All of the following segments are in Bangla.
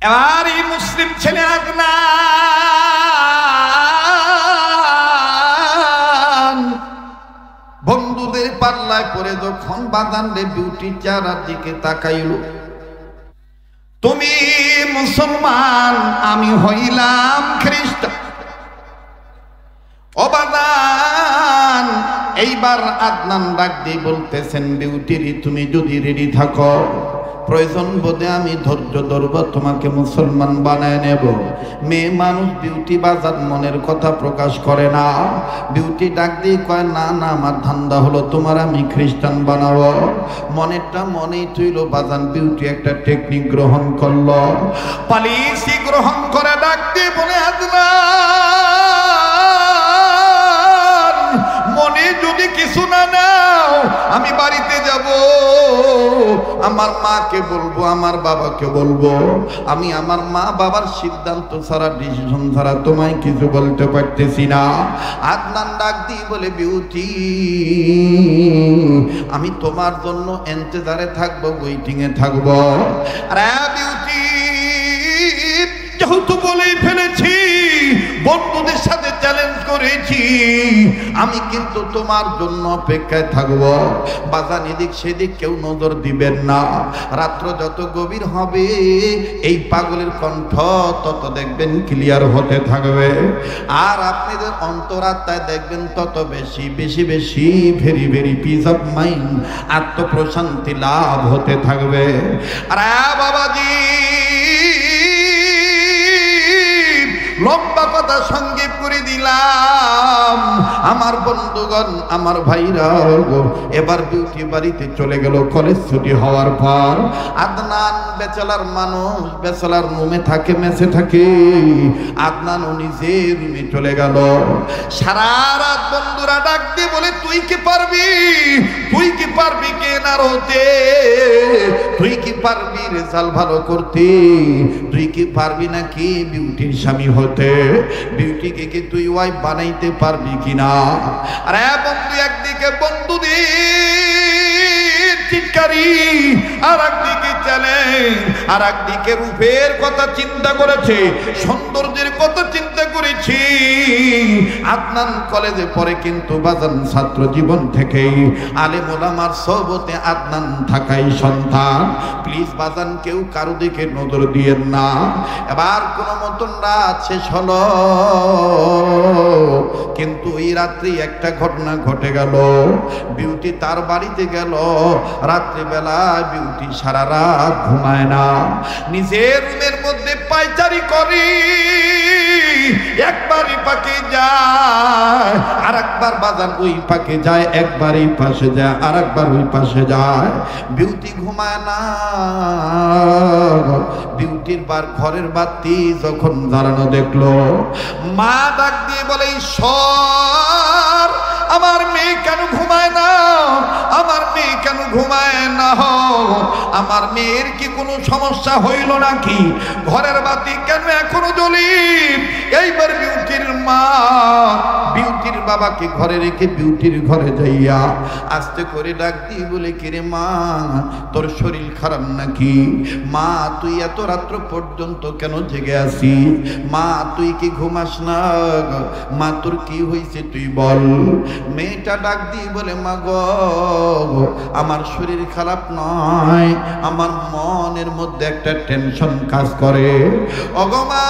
এবার এই মুসলিম ছেলে আদনান বন্ধুদের পাল্লায় পড়ে যখন বাদানরে বিউটি চেহারার দিকে তাকাইল, তুমি মুসলমান আমি হইলাম খ্রিস্টান। ও বাদান, এইবার আদনান ডাক দিয়ে বলতেছেন, বিউটিরি তুমি যদি রেডি থাকো, প্রয়োজন বোধে আমি ধৈর্য ধরব, তোমাকে মুসলমান বানায় নেব। মেয়ে মানুষ বিউটি বাজার মনের কথা প্রকাশ করে না। বিউটি ডাক দিয়ে কয়, না না, আমার ধান্দা হলো তোমার আমি খ্রিস্টান বানাবো। মনেরটা মনেই তুইল বাজান। বিউটি একটা টেকনিক গ্রহণ করলো, পলিসি গ্রহণ করে ডাক দিয়ে বলে, আদনান মনে যদি কিছু না নাও, আমি বাড়িতে যাব, আমার মাকে বলবো, আমার বাবাকে বলবো, আমি আমার মা বাবার সিদ্ধান্ত ছাড়া, ডিসিশন ছাড়া তোমায় কিছু বলতে পারতেছি না। আদনান ডাক দিয়ে বলে, বিউটি আমি তোমার জন্য এন্তেজারে থাকবো, ওয়েটিং এ থাকবো। আরে বিউটি, যেহেতু বলেই ফেলেছি, বন্ধুদের সাথে চ্যালেঞ্জ করেছি, আমি কিন্তু তোমার জন্য অপেক্ষায় থাকবো। বাজান এদিক সেদিক কেউ নজর দিবেন না। রাত্র যত গভীর হবে, এই পাগলের কণ্ঠ তত দেখবেন ক্লিয়ার হতে থাকবে, আর আপনাদের অন্তরাত্মায় দেখবেন তত বেশি বেশি বেশি very very peace of mind, আত্মপ্রশান্তি লাভ হতে থাকবে। আরে বাবাজি, লম্বা কথা সংক্ষেপ করে দিলাম। আমার বন্ধুগণ, আমার ভাইরা, এবার বিউটি বাড়িতে চলে গেল। কলেজ ছুটি হওয়ার পর আদনান ব্যাচেলার মানুষ, ব্যাচেলার রুমে থাকে, মেসে থাকে। আদনান ও নিজে রুমে চলে গেল। সারা রাত বন্ধুরা ডাক দিয়ে বলে, তুই কি পারবি, তুই কি পারবি কেনার হতে, তুই কি পারবি রেজাল্ট ভালো করতে, তুই কি পারবি নাকি বিউটির স্বামী হতে, বিউটিকে কি তুই ওয়াইফ বানাইতে পারবি কিনা। আরে বন্ধু, একদিকে বন্ধুদের চিৎকারি, আর একদিকে চ্যালেঞ্জ, আর একদিকে রূপের কথা চিন্তা করেছে, সৌন্দর্যের কথা চিন্তা করেছি। আদনান কলেজে পড়ে, কিন্তু বাজান ছাত্র জীবন থেকেই আলেম ওলামার সোহবতে আদনান থাকাই সন্তান। প্লিজ বাজান, কেউ কারো দিকে নজর দিয়েন না। এবার কোনো মতন রাত শেষ হলো, কিন্তু এই রাত্রি একটা ঘটনা ঘটে গেল। বিউটি তার বাড়িতে গেল। রাত্রিবেলা বিউটি সারা রাত ঘুমায় না, নিজের রুমের মধ্যে পায়চারি করে। একবারই পাকে যায়, আর একবার বাজান ওই পাকে যায়, একবার এই পাশে যায়, আর একবার ওই পাশে যায়। বিউটি ঘুমায় না। বিউটির ঘরের বাতি যখন জ্বালানো দেখলো, মা ডাক দিয়ে বলে, ঈশ্বর আমার মেয়ে কেন ঘুমায় না, আমার মেয়ে কেন ঘুমায় না, আমার মেয়ের কি কোনো সমস্যা হইল নাকি, ঘরের বাতি কেন এখনো জ্বলি। এইবার বিউটির মা বিউটির বাবাকে ঘরে রেখে বিউটির ঘরে যাইয়া আস্তে করে ডাক দিয়ে বলে, কিরে মা, তোর শরীর খারাপ নাকি, মা তুই এত রাত্র পর্যন্ত কেন জেগে আছিস, মা তুই কি ঘুমাস না, মা তোর কি হয়েছে তুই বল। মেয়েটা ডাক দিয়ে বলে, মা গো, আমার শরীর খারাপ নয়, আমার মনের মধ্যে একটা টেনশন কাজ করে। ওগো মা,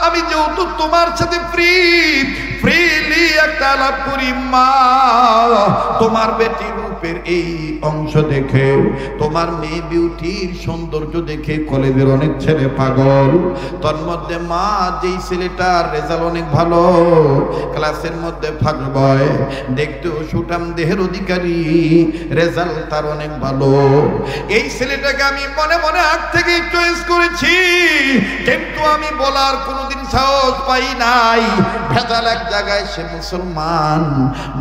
আমি যেহেতু তোমার সাথে ফ্রিলি একটা আলাপ করি, মা তোমার বেটি রূপের এই অংশ দেখে, তোমার মেয়ে বিউটির সৌন্দর্য দেখে কলেজের অনেক ছেলে পাগল। তোর মধ্যে মা, যেই ছেলেটার রেজাল্ট অনেক ভালো, ক্লাসের মধ্যে ফার্স্ট বয়, দেখতেও সুঠাম দেহের অধিকারী, রেজাল্ট তার অনেক ভালো, এই ছেলেটাকে আমি মনে মনে আগ থেকে চয়েস করেছি, কিন্তু আমি বলার কোনোদিন সাহস পাই নাই। ভেজাল এক জায়গায় সে মুসলমান।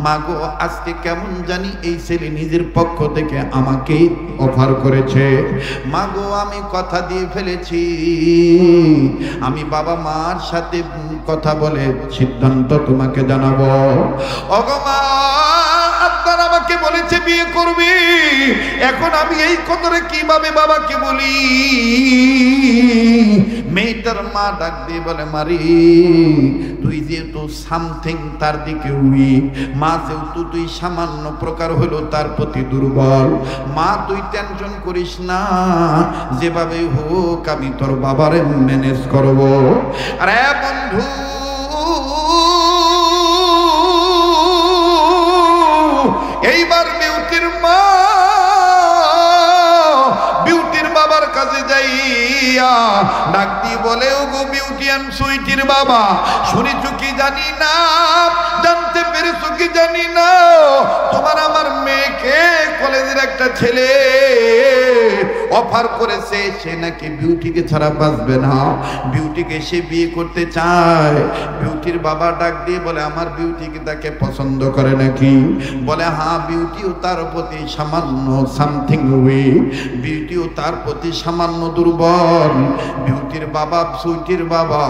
মাগো, আজকে কেমন জানি এই ছেলে নিজের পক্ষ থেকে আমাকে অফার করেছে। মাগো, আমি কথা দিয়ে ফেলেছি, আমি বাবা মার সাথে কথা বলে সিদ্ধান্ত তোমাকে জানাবো। ওগো মা, আব্বা আমাকে বলেছে বিয়ে করবি, এখন আমি এই কথাটা কিভাবে বাবাকে বলি। মেয়েটার মা ডাক দিয়ে বলে, মারি তুই যেহেতু সামথিং তার দিকে উইক, মা যেহেতু তুই সামান্য প্রকার হলো তার প্রতি দুর্বল, মা তুই টেনশন করিস না, যেভাবে হোক আমি তোর বাবারে ম্যানেজ করব। আরে বন্ধু, এইবার বিউটির মা বিউটির বাবার কাছে যাইয়া ডাক দিয়ে বলে, ও গো বিউটিয়ান সুইটির বাবা, শুনেছ কি জানি না, জানতে পেরেছ কি জানি না, তোমার আমার মেয়েকে কলেজের একটা ছেলে অফার করেছে, সে নাকি বিউটিকে ছাড়া বাঁচবে না, বিউটিকে সে বিয়ে করতে চায়। বিউটির বাবা ডাক দিয়ে বলে, আমার বিউটিকে তাকে পছন্দ করে নাকি? বলে, হ্যাঁ, বিউটিও তার প্রতি সামান্য সামথিং উইক, বিউটিও তার প্রতি সামান্য দুর্বল। বিউটির বাবা, সুইটির বাবা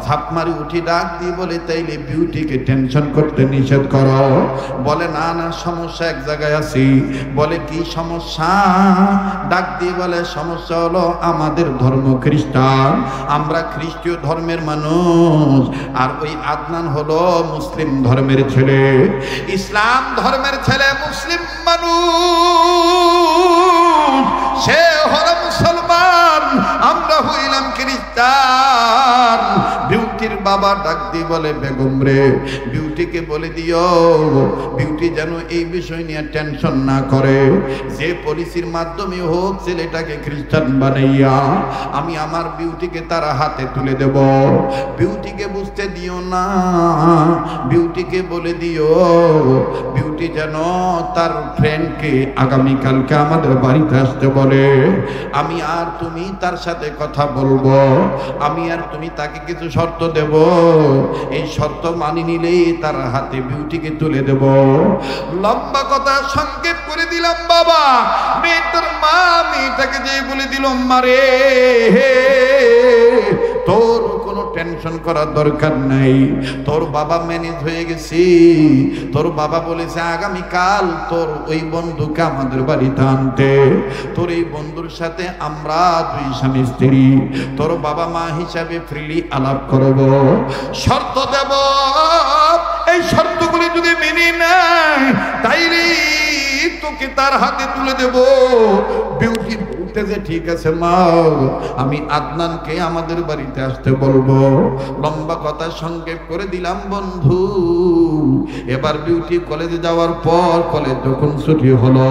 ঝাঁপ মারি উঠি ডাক দিয়ে বলে, তাইলে বিউটিকে টেনশন করতে নিষেধ করো। বলে, না না, সমস্যা এক জায়গায় আছি। বলে, কি সমস্যা? ডাক দিয়ে বলে, সমস্যা হলো আমাদের ধর্ম খ্রিস্টান, আমরা খ্রিস্টীয় ধর্মের মানুষ, আর ওই আদনান হলো মুসলিম ধর্মের ছেলে, ইসলাম ধর্মের ছেলে, মুসলিম মানুষ, সে হলো মুসলমান, আমরা হইলাম খ্রিস্টান। বিউটির বাবা ডাক দিয়ে বলে, বেগম রে, বিউটিকে বলে দিও বিউটি যেন এই বিষয় নিয়ে টেনশন না করে, যে পলিসির মাধ্যমে হোক ছেলেটাকে খ্রিস্টান বানাইয়া আমি আমার বিউটিকে তার হাতে তুলে দেব। বিউটিকে বুঝতে দিও না, বিউটিকে বলে দিও বিউটি যেন তার ফ্রেন্ডকে আগামীকালকে আমাদের বাড়িতে আসতে বলে, আমি আর তুমি তার সাথে কথা বলবো, আমি আর তুমি তাকে কিছু শর্ত দেব, এই শর্ত মানি নিলেই তার হাতে বিউটিকে তুলে দেব। লম্বা কথা সংক্ষেপ করে দিলাম বাবা। মেয়েটার মা মেয়েটাকে যে বলে দিল, মারে তোর কোনো টেনশন করার দরকার নাই, তোর বাবা ম্যানেজ হয়ে গেছি, তোর বাবা বলেছে আগামীকাল তোর ওই বন্ধুকে আমাদের বাড়িতে আনতে, তোর এই বন্ধুর সাথে আমরা দুই স্বামী স্ত্রী তোর বাবা মা হিসাবে ফ্রিলি আলাপ করব, শর্ত দেব, এই শর্তগুলি যদি মেনে নেয় তাইলে তোকে তার হাতে তুলে দেব। বিউটি বলতেছে, ঠিক আছে মা, আমি আদনানকে আমাদের বাড়িতে আসতে বলবো। লম্বা কথা সংক্ষেপ করে দিলাম বন্ধু। এবার বিউটি কলেজে যাওয়ার পর, কলেজ যখন ছুটি হলো,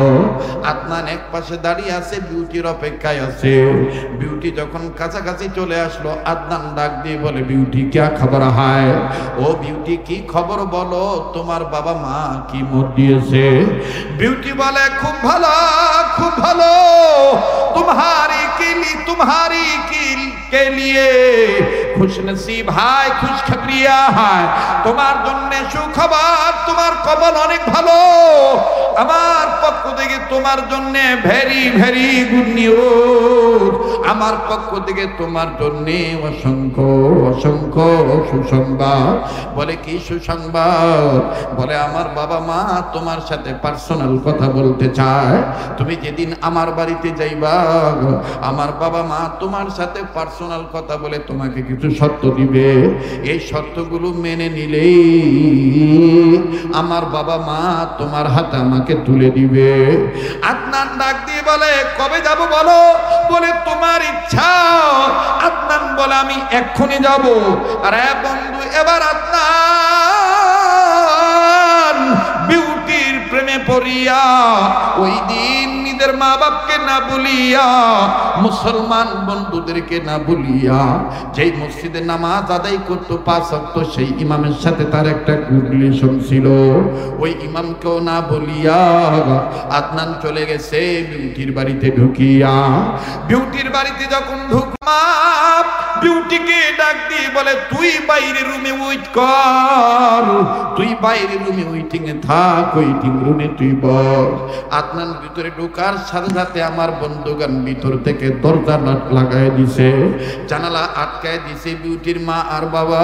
আদনান এক পাশে দাঁড়িয়ে আছে, বিউটির অপেক্ষায় আছে। বিউটি যখন কাছাকাছি চলে আসলো, আদনান ডাক দিয়ে বলে, বিউটি क्या খবর হয়? ও বিউটি, কি খবর বলো, তোমার বাবা মা কি মত দিয়েছে? বিউটি বলে, খুব ভালো, খুব ভালো, तुम्हारी के लिए खुश नसीब है, खुश खबरिया है, তোমার জন্য সুখবর, তোমার কবল অনেক ভালো, আমার পক্ষ থেকে তোমার জন্য ভেরি ভেরি গুড নিউজ, আমার পক্ষ থেকে তোমার জন্য অসংখ্য অসংখ্য সুসংবাদ। বলে, কি সুসংবাদ? বলে, আমার বাবা মা তোমার সাথে পার্সোনাল কথা বলতে চায়, তুমি যেদিন আমার বাড়িতে যাইবা আমার বাবা মা তোমার সাথে পার্সোনাল কথা বলে তোমাকে কিছু শর্ত দিবে, এই শর্তগুলো মেনে নিলেই আমার বাবা মা তোমার হাতে আমাকে তুলে দিবে। আদনান ডাক দিয়ে বলে, কবে যাব বলো? বলে, তোমার ইচ্ছা। আদনান বলে, আমি এক্ষুনি যাব। আরে বন্ধু, এবার আদনান বিউটির প্রেমে পড়িয়া ওই দিন নিজের মা বাপকে না বলিয়া, মুসলমান বন্ধুদেরকে না বলিয়া, যেই মসজিদে নামাজ আদায় করতো 5 ওয়াক্ত, সেই ইমামের সাথে তার একটা গুড রিলেশন ছিল, ওই ইমামকেও না বলিয়া আদনান চলে গেছে বিউটির বাড়িতে ঢুকিয়া। বিউটির বাড়িতে যখন ঢুকমা বিউটিকে ডাক দিয়ে বলে, তুই বাইরে রুমে ওয়েট কর, তুই বাইরে রুমে ওয়েটিং এ থাক, ওয়েটিং রুমে তুই বস। আদনান ভিতরে ঢোকার সাথে সাথে আমার বন্ধুগান ভিতর থেকে দরজা লাগায় দিছে, জানালা আটকায় দিছে বিউটির মা আর বাবা।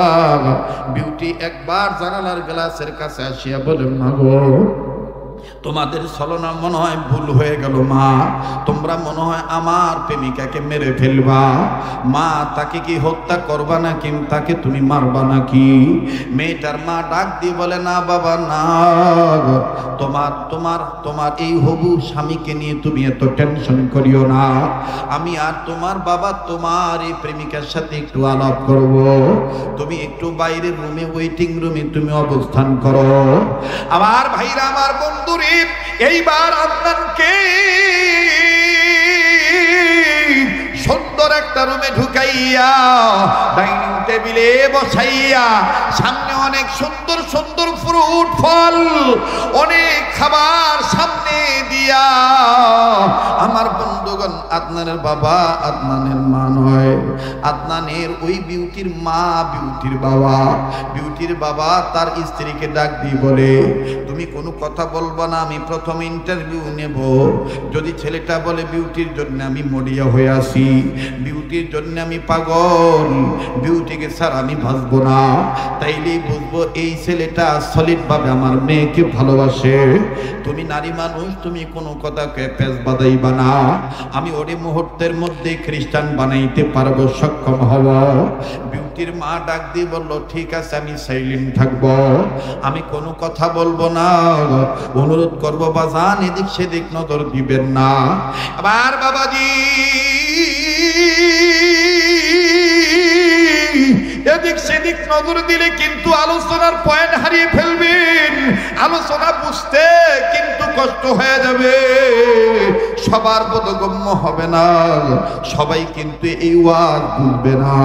বিউটি একবার জানালার গ্লাসের কাছে আসিয়া বলে, মা গো, তোমাদের ছলনা মনে হয় ভুল হয়ে গেল মা, তোমরা মনে হয় আমার প্রেমিকাকে মেরে ফেলবা। মা, তাকে কি হত্যা করবা নাকি তাকে তুমি মারবা নাকি? মেয়েটার মা ডাক দিয়ে বলে, না বাবা না, তোমার তোমার তোমার এই হবু স্বামীকে নিয়ে তুমি এত টেনশন করিও না। আমি আর তোমার বাবা তোমার এই প্রেমিকার সাথে একটু আলাপ করব, তুমি একটু বাইরের রুমে ওয়েটিং রুমে তুমি অবস্থান করো। আমার ভাইরা, আমার বন্ধুরে, এইবার আদনানকে সুন্দর একটা রুমে ঢুকাইয়া ডাইনিং টেবিলে বসাইয়া সামনে অনেক সুন্দর সুন্দর ফ্রুট ফল অনেক খাবার সামনে দিয়া, আমার বন্ধুগণ, আদনানের বাবা আদনানের মা নয়, আদনানের ওই বিউটির মা বিউটির বাবা। বিউটির বাবা তার স্ত্রীকে ডাক দিয়ে বলে, তুমি কোনো কথা বলবা না, আমি প্রথম ইন্টারভিউ নেব। যদি ছেলেটা বলে বিউটির জন্য আমি মরিয়া হয়ে আসি, বিউটির জন্য আমি পাগল, বিউটিকে স্যার আমি ভাসবো না, তাইলেই বুঝবো এই ছেলেটা সলিড ভাবে আমার মেয়েকে ভালোবাসে। তুমি নারী মানুষ, তুমি কোনো কথাকে পেঁচ বাঁধাইবা না, আমি ওরে মুহূর্তের মধ্যে খ্রিস্টান বানাইতে পারবো, সক্ষম হব। বিউটির মা ডাক দিয়ে বলল, ঠিক আছে আমি সাইলেন্ট থাকবো, আমি কোনো কথা বলবো না, অনুরোধ করবো বাজান এদিক সেদিক নজর দিবেন না। আবার বাবাজি এদিক সেদিক নজর দিলে কিন্তু আলোচনার পয়েন্ট হারিয়ে ফেলবেন, আলোচনা বুঝতে কিন্তু কষ্ট হয়ে যাবে, সবার বোধগম্য হবে না, সবাই কিন্তু এই ওয়াজ বুঝবে না।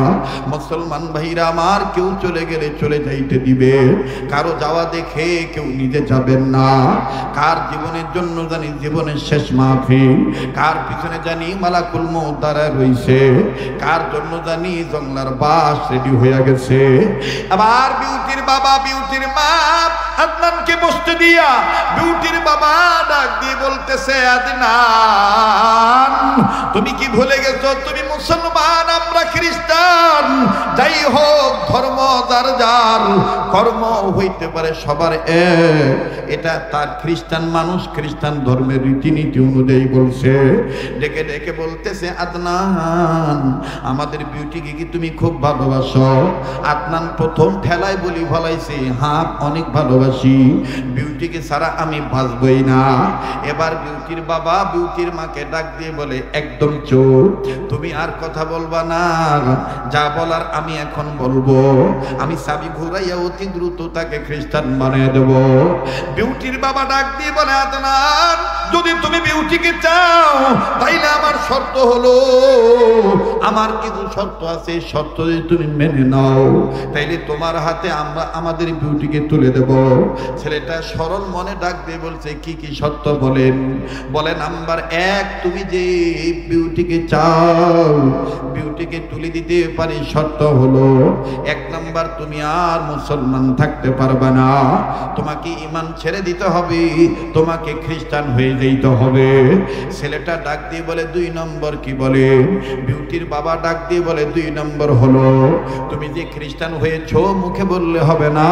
মুসলমান ভাইরা আমার, কেউ চলে গেলে চলে যাইতে দিবে, কারো যাওয়া দেখে কেউ নিজে যাবেন না। কার জীবনের জন্য জানি জীবনের শেষ মাহফিল, কার পিছনে জানি মালাকুল মউত দাঁড়ায় রইছে, কার জন্য জানি জংলার বাস রেডি হয়ে গেছে। আবার বিউটির বাবা বিউটির মা আদনানকে বসতে দিয়া বিউটির বাবা ডাক দিয়ে বলতেছে, আদনান তুমি কি ভুলে গেছো তুমি মুসলমান, আমরা খ্রিস্টান, যাই হোক ধর্ম যার যার, কর্ম হইতে পারে সবার এক, এটা তার খ্রিস্টান মানুষ খ্রিস্টান ধর্মের রীতিনীতি অনুযায়ী বলছে। ডেকে ডেকে বলতেছে, আদনান আমাদের বিউটিকে কি তুমি খুব ভালোবাসো? আদনান প্রথম ঠেলায় বলি ফলাইছে, হ্যাঁ অনেক ভালোবাসি, বিউটিকে ছাড়া আমি বাঁচবই না। এবার বিউটির বাবা বিউটির মাকে ডাক দিয়ে বলে, একদম চুপ, তুমি আর কথা বলবা না, যা বলার আমি এখন বলবো, আমি চাবি ঘুরাইয়া অতি দ্রুত তাকে খ্রিস্টান বানিয়ে দেব। বিউটির বাবা ডাক দিয়ে বলে, আদনান যদি তুমি বিউটিকে চাও তাইলে আমার শর্ত হলো, আমার কিছু শর্ত আছে, শর্ত যদি তুমি মেনে নাও তাইলে তোমার হাতে আমরা আমাদের বিউটিকে তুলে দেব। ছেলেটা সরল মনে ডাক দিয়ে বলছে, কি কি শর্ত বলেন? বলে নাম্বার 1, তুমি যে বিউটিকে চাও বিউটিকে তুলে দিতে পারি, শর্ত হলো 1 নাম্বার তুমি আর মুসলমান থাকতে পারবে না, তোমাকে ঈমান ছেড়ে দিতে হবে, তোমাকে খ্রিস্টান হয়ে যেতে হবে। ছেলেটা ডাক দিয়ে বলে, 2 নম্বর কি বলে? বিউটির বাবা ডাক দিয়ে বলে, 2 নম্বর হলো তুমি যে খ্রিস্টান হয়েছো মুখে বললে হবে না,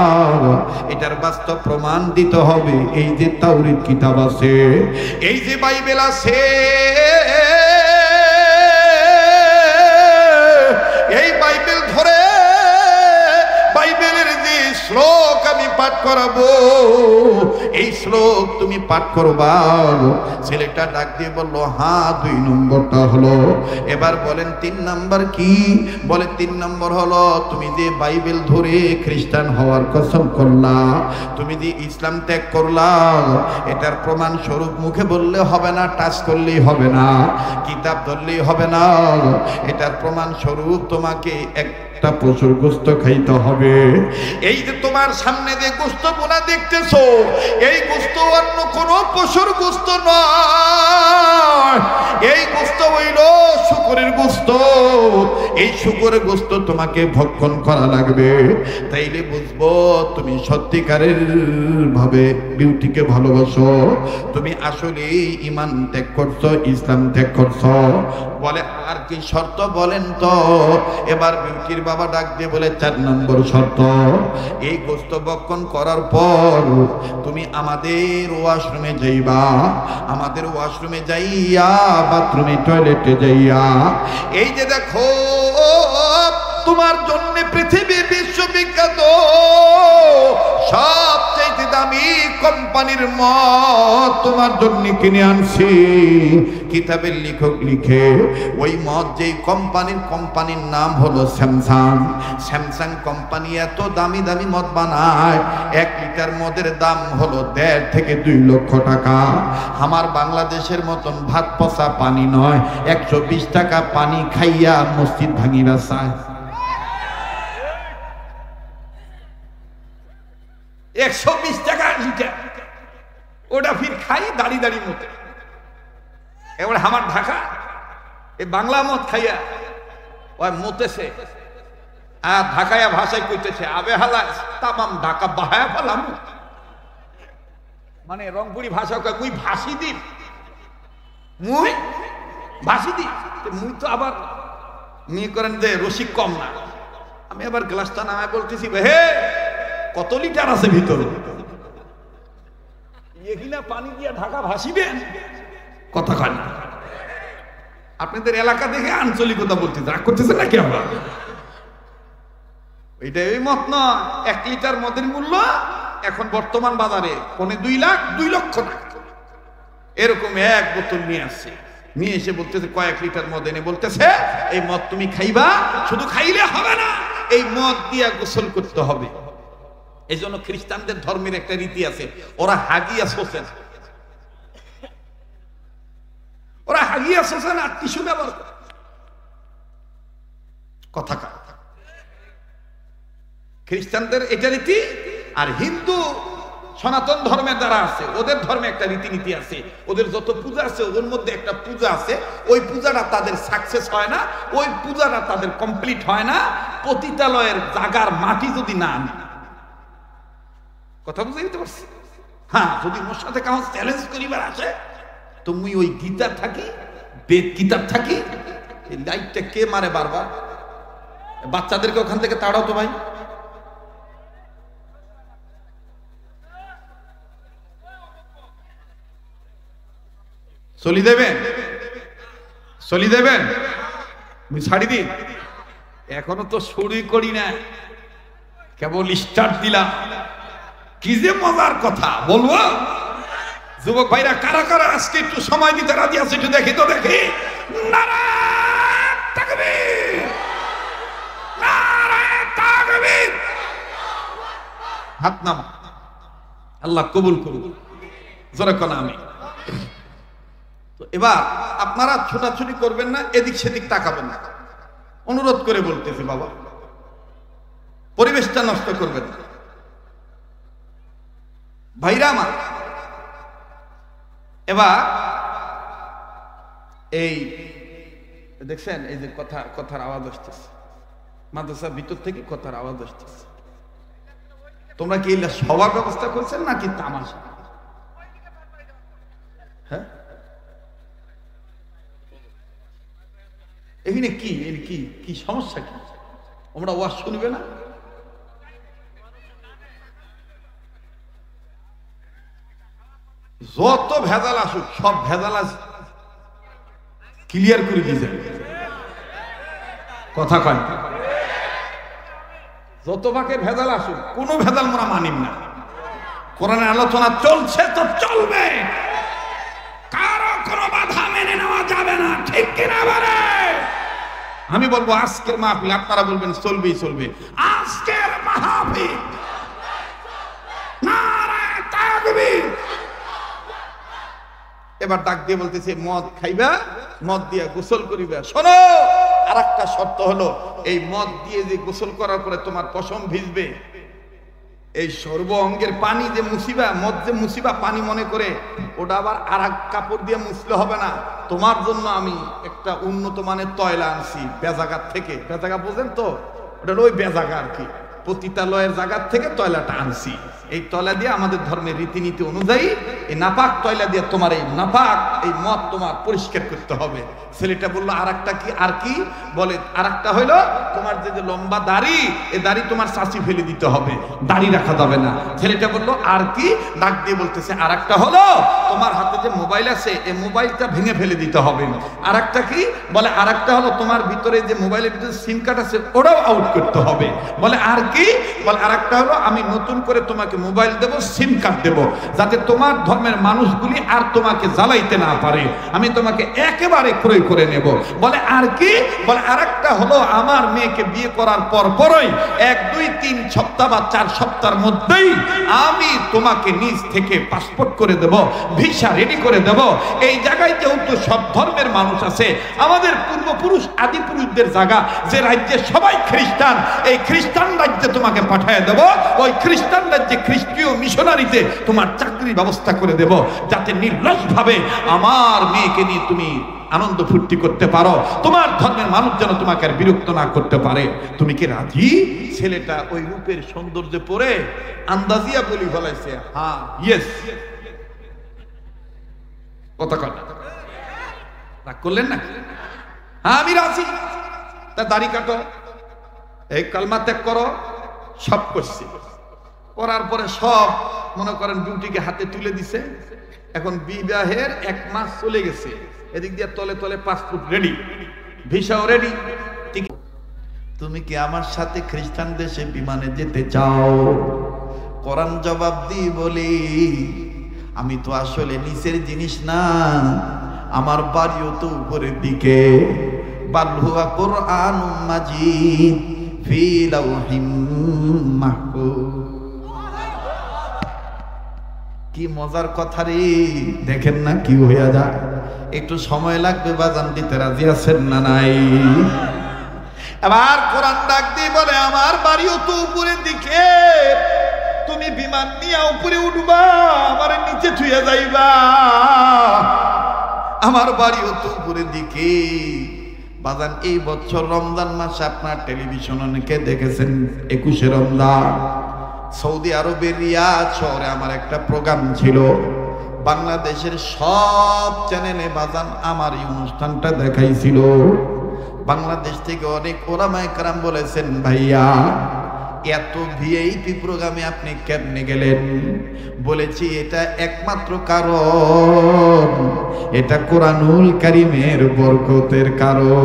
এটার বাস্তব প্রমাণ দিতে হবে। এই যে তাওরাত কিতাব আছে, এই যে বাইবেল আছে, এই বাইবেল ধরে বাইবেলের যে শ্লোক আমি পাঠ করাবো, এই শ্লোক তুমি পাঠ করবা। ছেলেটা ডাক দিয়ে বললো, হ্যাঁ 2 নম্বরটা হলো। এবার বলেন 3 নম্বর কি? বলে 3 নম্বর হলো তুমি যে বাইবেল ধরে খ্রিস্টান হওয়ার কসম করলা, তুমি যে ইসলাম ত্যাগ করলা, এটার প্রমাণ স্বরূপ মুখে বললে হবে না, টাচ করলেই হবে না, কিতাব ধরলেই হবে না, এটার প্রমাণ স্বরূপ তোমাকে একটা পশুর গোস্ত খাইতে হবে। এই যে তোমার সামনে যে গোস্ত বোনা দেখতেছো, এই গোস্ত অন্য কোনো পশুর গোস্ত নয়, এই গোস্ত হইল শুকরের গোস্ত। এই শুকরের গোস্ত তোমাকে ভক্ষণ করা লাগবে, তাইলে বুঝবো তুমি সত্যিকারের ভাবে বিউটিকে ভালোবাসো, তুমি আসলে ঈমান ত্যাগ করছো, ইসলাম ত্যাগ করছো। বলে আর কি শর্ত বলেন তো? এবার বিউটির বাবা ডাক দিয়ে বলে 4 নম্বর শর্ত, এই গোস্ত বক্ষণ করার পর তুমি আমাদের ওয়াশরুমে যাইবা, আমাদের ওয়াশরুমে যাইয়া বাথরুমে টয়লেটে যাইয়া এই যে দেখো তোমার জন্য পৃথিবী বিশ্ববিখ্যাত সবচেয়ে দামি কোম্পানির মদ তোমার জন্য কিনে আনছি। কিতাবের লেখক লিখে ওই মদ যেই কোম্পানির নাম হলো স্যামসাং। স্যামসাং কোম্পানি এত দামি দামি মদ বানায়, 1 লিটার মদের দাম হলো 1.5 থেকে 2 লক্ষ টাকা। আমার বাংলাদেশের মতন ভাত পচা পানি নয়, 120 টাকা পানি খাইয়া মসজিদ ভাঙিবা চায়। 120 টাকা লিটার, ওটা ফির খাই দাড়ি দাড়ি মতে। এবার আমার ঢাকা এই বাংলা মদ খাইয়া ওই মতেছে আর ঢাকায়া ভাষায় কইতেছে আবে হালা তামাম ঢাকা বাহায়া ফেলাম, মানে রংপুরি ভাষা কয় মুই ভাসি দিন, মুই ভাসি দিন। মুই তো আবার মনে করেন যে রসিক কম না, আমি আবার গ্লাসটা নামায় বলতেছি হে কত লিটার আছে ভিতরে, এখানে পানি দিয়া ঢাকা ভাসিবেন কথা কয় না। আপনাদের এলাকা দেখে আঞ্চলিকতা বলতে রাগ করতেছে নাকি? আমরা এটা এই মত নয়। 1 লিটার মদের মূল্য এখন বর্তমান বাজারে 2 লক্ষ টাকা। এরকম 1 বোতল নিয়ে আসছে, নিয়ে এসে বলতেছে কয়েক লিটার মদ এনে বলতেছে এই মদ তুমি খাইবা, শুধু খাইলে হবে না, এই মদ দিয়া গোসল করতে হবে। এই জন্য খ্রিস্টানদের ধর্মের একটা রীতি আছে, ওরা হাগিয়া শোষেন, ওরা হাগিয়া শোষেন আর টিস্যু ব্যবহার করে কথা কা। খ্রিস্টানদের এটা রীতি, আর হিন্দু সনাতন ধর্মের দ্বারা আছে, ওদের ধর্মে একটা রীতিনীতি আছে, ওদের যত পূজা আছে ওদের মধ্যে একটা পূজা আছে, ওই পূজাটা তাদের সাকসেস হয় না, ওই পূজাটা তাদের কমপ্লিট হয় না পতিতালয়ের জাগার মাটি যদি না আনে। কথা বুঝে দিতে পারছি? হ্যাঁ, যদি মোর সাথে কাউ চ্যালেঞ্জ করিবার আসে তো মুই ওই গীতা থাকি, বেদ কিতাব থাকি। এই লাইটটা কে মারে বারবার? বাচ্চাদেরকে ওখান থেকে তাড়াও তো ভাই। চলি দেবেন, চলি দেবেন, মুই ছাড়ি দিন। এখনো তো শুরুই করি না, কেবল স্টার্ট দিলাম। কি যে মজার কথা বলবো। যুবক ভাইরা কারা কারা আজকে একটু সময় দিতে রাজি আছে একটু দেখি তো, দেখি। নারায়ে তাকবীর, নারায়ে তাকবীর। হাত নামা, আল্লাহ কবুল করুন। জোরে কোন আমিন। তো এবার আপনারা ছোটাছুটি করবেন না, এদিক সেদিক তাকাবেন না, অনুরোধ করে বলতেছি বাবা, পরিবেশটা নষ্ট করবেন না। ভাইরা আমার, এবার এই দেখছেন এই যে কথার আওয়াজ আসতেছে, মাদ্রাসার ভিতর থেকে কথার আওয়াজ আসতেছে। তোমরা কি সবার ব্যবস্থা করছেন নাকি তামাশা? হ্যাঁ, এখানে কি এর কি সমস্যা? কি আমরা ওয়াজ শুনবে না? যত ভেজাল আসুক সব ভেজাল ক্লিয়ার করে দিয়ে যাবে। কথা কয়, যত ভাগে ভেজাল আসুক কোনো ভেজাল আমরা মানিব না। কোরআনের আলোচনা চলছে তো চলবে, কারো কোনো বাধা মেনে নেওয়া যাবে না, ঠিক কিনা বলে? আমি বলবো আজকের মাহফিল, আপনারা বলবেন চলবেই চলবে। আজকের মাহফিল নারায়ে তাকবীর। এবার ডাক দিয়ে বলতেছে মদ খাইবা, মদ দিয়া গোসল করিবা। শোনো, আর একটা শর্ত হলো এই মদ দিয়ে যে গোসল করার পরে তোমার পশম ভিজবে, এই সর্ব অঙ্গের পানি যে মুছিবা, মদ যে মুছিবা পানি মনে করে, ওটা আবার আর এক কাপড় দিয়ে মুছলে হবে না। তোমার জন্য আমি একটা উন্নত মানের তয়লা আনছি বেজাগার থেকে। বেজাগা বোঝেন তো? ওটা ওই বেজাগা আর কি, পতিতালয়ের জায়গার থেকে তয়লাটা আনছি। এই তয়লা দিয়ে আমাদের ধর্মের রীতিনীতি অনুযায়ী এই নাপাক তয়লা দিয়ে তোমার এই নাপাক এই মদ তোমার পরিষ্কার করতে হবে। ছেলেটা বললো আর একটা কি? আর কি? বলে আর একটা হইলো তোমার যে লম্বা দাড়ি, এই দাড়ি তোমার চাচি ফেলে দিতে হবে, দাড়ি রাখা যাবে না। ছেলেটা বললো আর কি? ডাক দিয়ে বলতেছে আর একটা হলো তোমার হাতে যে মোবাইল আছে এই মোবাইলটা ভেঙে ফেলে দিতে হবে। আর একটা কি? বলে আর একটা হলো তোমার ভিতরে যে মোবাইলের ভিতরে সিম কার্ড আছে ওটাও আউট করতে হবে। বলে আর কি? বলে আর একটা হলো আমি নতুন করে তোমাকে মোবাইল দেব, সিম কার্ড দেব, যাতে তোমার ধর্মের মানুষগুলি আর তোমাকে জ্বালাইতে না পারে, আমি তোমাকে একেবারে ক্রয় করে নেব। বলে আর কি? বলে আর একটা হলো আমার মেয়েকে বিয়ে করার পরই 1, 2, 3 সপ্তাহ বা 4 সপ্তাহের মধ্যেই আমি তোমাকে নিজ থেকে পাসপোর্ট করে দেব, ভিসা রেডি করে দেব। এই জায়গায় যেহেতু সব ধর্মের মানুষ আছে, আমাদের পূর্বপুরুষ আদি পুরুষদের জায়গা, যে রাজ্যে সবাই খ্রিস্টান, এই খ্রিস্টান রাজ্যে তোমাকে পাঠিয়ে দেব। ওই খ্রিস্টান রাজ্যে খ্রিস্টীয় মিশনারিতে তোমার চাকরির ব্যবস্থা করে দেব, যাতে নির্লজ্জভাবে আমার মেয়েকে নিয়ে তুমি আনন্দ ফুর্তি করতে পারো, তোমার ধর্মের মানুষ যেন তোমাকে আর বিরক্ত না করতে পারে। তুমি কি রাজি? ছেলেটা ওই রূপের সৌন্দর্যে পড়ে আন্দাজিয়া বলি ফেলাইছে হ্যাঁ ইয়েস। কথা কথা রাগ করলেন না? হ্যাঁ আমি রাজি। তা দাড়ি কাটো, এই কালমা ত্যাগ করো, সব করছি। করার পরে সব মনে করেন বিউটিকে হাতে তুলে দিছে। এখন বিবাহের 1 মাস চলে গেছে, এদিক দিয়ে তলে তলে পাসপোর্ট রেডি, ভিসাও রেডি। তুমি কি আমার সাথে খ্রিস্টান দেশে বিমানে যেতে চাও? কোরআন জবাব দি বলি আমি তো আসলে নিচের জিনিস না, আমার বাড়িও তো উপরের দিকে। বাল হুয়া কুরআনুম মাজিদ ফি লাওহিম মাহফুজ। কি মজার কথা রে, দেখেন না কি হইয়া যায়। একটু সময় লাগবে বাজান, দিতে রাজি আছেন না নাই? এবার কোরআন ডাক দিয়ে বলে আমার বাড়িও তো উপরের দিকে, তুমি বিমান নিয়ে উপরে উঠবা, আমার নিচে ছুঁয়ে যাইবা। আমার বাড়িও তো উপরের দিকে। বাজান এই বছর রমজান মাসে আপনার টেলিভিশন অনেকে দেখেছেন, 21শে রমজান সৌদি আরবের রিয়াদ শহরে আমার একটা প্রোগ্রাম ছিল। বাংলাদেশের সব চ্যানেলে বাজান আমার এই অনুষ্ঠানটা দেখাইছিল। বাংলাদেশ থেকে অনেক ওলামায়ে কেরাম বলেছেন ভাইয়া এত ভিআইপি প্রোগ্রামে আপনি কেমনে গেলেন? বলেছি এটা একমাত্র কারণ, এটা কোরআনুল কারীমের বরকতের কারণ।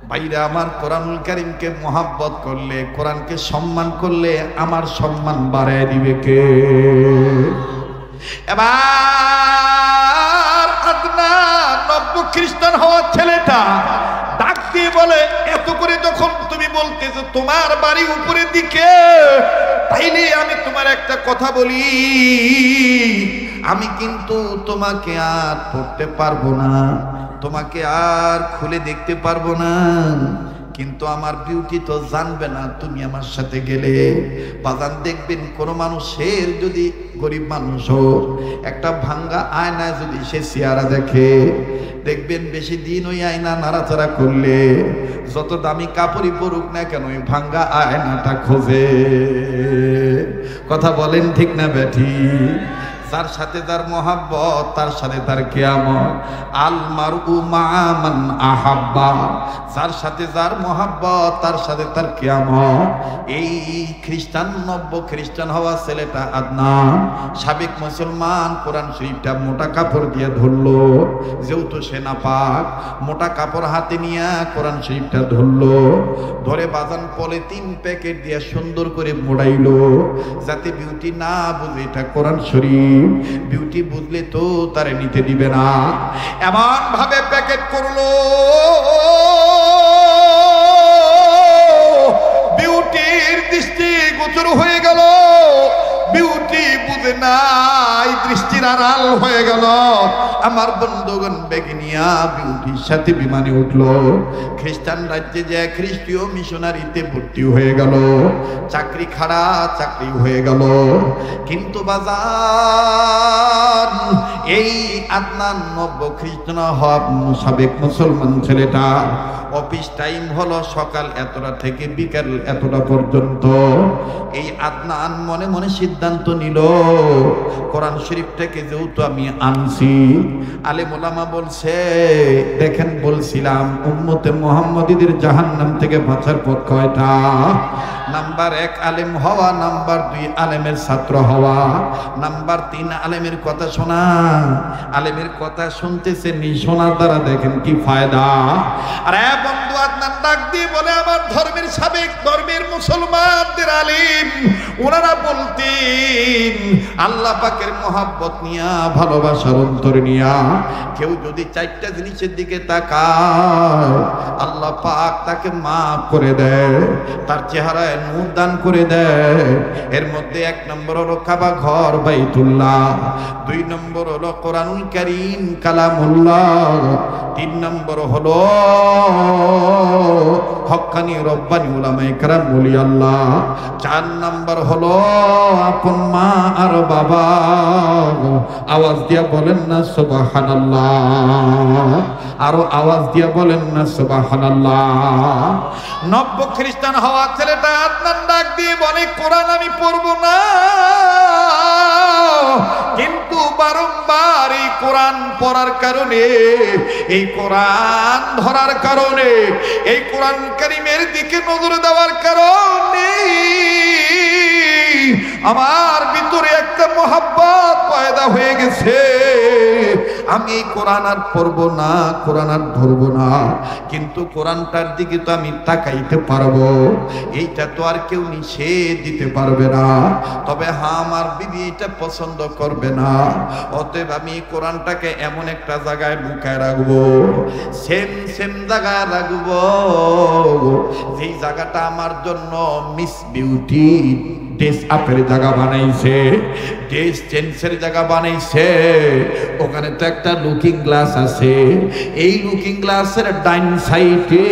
ভাইরা আমার, কোরআনুল কারীমকে মহাব্বত করলে, কোরআনকে সম্মান করলে আমার সম্মান বাড়ায় দিবে কে? এবার আদনান নব্য খ্রিস্টান হওয়ার ছেলেটা ডাক দিয়ে বলে এত করে যখন তুমি বলতেছো তোমার বাড়ি উপরের দিকে, তাইলে আমি তোমার একটা কথা বলি, আমি কিন্তু তোমাকে আর পড়তে পারবো না, তোমাকে আর খুলে দেখতে পারবো না, কিন্তু আমার বিউটি তো জানবে না তুমি আমার সাথে গেলে। বাজান দেখবেন কোন মানুষের যদি গরিব মানুষ হোক, একটা ভাঙ্গা আয়নায় যদি সে চেহারা দেখে, দেখবেন বেশি দিন ওই আয়না নাড়াচাড়া করলে যত দামি কাপড়ই পরুক না কেন ওই ভাঙ্গা আয়নাটা খোঁজে। কথা বলেন ঠিক না বেঠি? যার সাথে তার মহাব্বত, তার সাথে তার কিয়ামত। আল মারউ মা মান আহাব্বা, যার সাথে যার মহাব্বত তার সাথে তার কিয়ামত। এই খ্রিস্টান নব্য খ্রিস্টান হওয়া ছেলেটা আদনান সাবেক মুসলমান কোরআন শরীফটা মোটা কাপড় দিয়ে ধরলো, যেহেতু সে নাপাক, মোটা কাপড় হাতে নিয়ে কোরআন শরীফটা ধরলো, ধরে বাজান পলিথিন প্যাকেট দিয়ে সুন্দর করে মোড়াইলো, যাতে বিউটি না বুঝে এটা কোরআন শরীফ। বিউটি বুঝলে তো তারে নিতে দিবে না, এমন ভাবে প্যাকেট করলো বিউটির দৃষ্টি গোচর হয়ে গেল। বিউটি বুঝে নাই, দৃষ্টির আড়াল হয়ে গেল। আমার বন্ধুগণ বেগিনিয়া বিউটির সাথে বিমানে উঠলো, খ্রিস্টান রাজ্যে যে খ্রিস্টীয় মিশনারিতে ভর্তি হয়ে গেল, চাকরি খাড়া চাকরি হয়ে গেল। কিন্তু বাজার এই আদনান নব্য খ্রিস্টান হওয়া সাবেক মুসলমান ছেলেটা অফিস টাইম হলো সকাল এতটা থেকে বিকাল এতটা পর্যন্ত। এই আদনান মনে মনে সিদ্ধান্ত নিল, কোরআন শরীফ থেকে যেহেতু আমি আনছি, আলেম ওলামা বলছে, দেখেন বলছিলাম উম্মতে মুহাম্মাদীদের জাহান্নাম থেকে বাঁচার পথ কয়টা? নাম্বার 1 আলেম হওয়া, নাম্বার 2 আলেমের ছাত্র হওয়া, নাম্বার 3 আলেমের কথা শোনা। আলেমের কথা শুনতেছেন, শোনার দ্বারা দেখেন কি ফায়দা। আরে বন্ধু, আদনান ডাক দিয়ে বলে, আমার ধর্মের সাবেক ধর্মের মুসলমানদের আলেম ওনারা বলতেন, আল্লাহ পাকের মহাব্বত নিয়া, ভালোবাসার অন্তর নিয়া কেউ যদি 4টা জিনিসের দিকে তাকায়, আল্লাহ পাক তাকে মাফ করে দেয়, তার চেহারায় নূর দান করে দেয়। এর মধ্যে 1 নম্বর হলো কাবা ঘর বাইতুল্লাহ, 2 নম্বর হলো কোরআনুল কারীম কালামুল্লাহ, 3 নম্বর হলো হক্কানি রব্বানি উলামায়ে কেরাম ওলি আল্লাহ, 4 নম্বর হলো আপন মা আর বাবা। আওয়াজ দিয়া বলেন না সুবহানাল্লাহ, আরো আওয়াজ দিয়া বলেন না সুবহানাল্লাহ। নব্য খ্রিস্টান হওয়া ছেলেটা আদনান ডাক দিয়ে বলে, কোরআন আমি পড়বো না, কিন্তু বারংবার এই কোরআন পড়ার কারণে, এই কোরআন ধরার কারণে, এই কোরআন কারীমের দিকে নজর দেওয়ার কারণে আমার ভিতরে একটা মহব্বত পয়দা হয়ে গেছে। আমি এই কোরআন আর পড়বো না, কোরআন আর ধরবো না, কিন্তু কোরআনটার দিকে তো আমি তাকাইতে পারবো, এইটা তো আর কেউ নিষেধ দিতে পারবে না। তবে হ্যাঁ, আমার বিবি এটা পছন্দ করবে না, অতএব আমি কোরআনটাকে এমন একটা জায়গায় লুকায় রাখবো, সেম জায়গায় রাখবো, যেই জায়গাটা আমার জন্য মিস বিউটি ড্রেস আপের জায়গা বানাইছে, ড্রেস চেঞ্জের জায়গা বানাইছে। ওখানে তো একটা লুকিং গ্লাস আছে, এই লুকিং গ্লাসের ডাইন সাইডে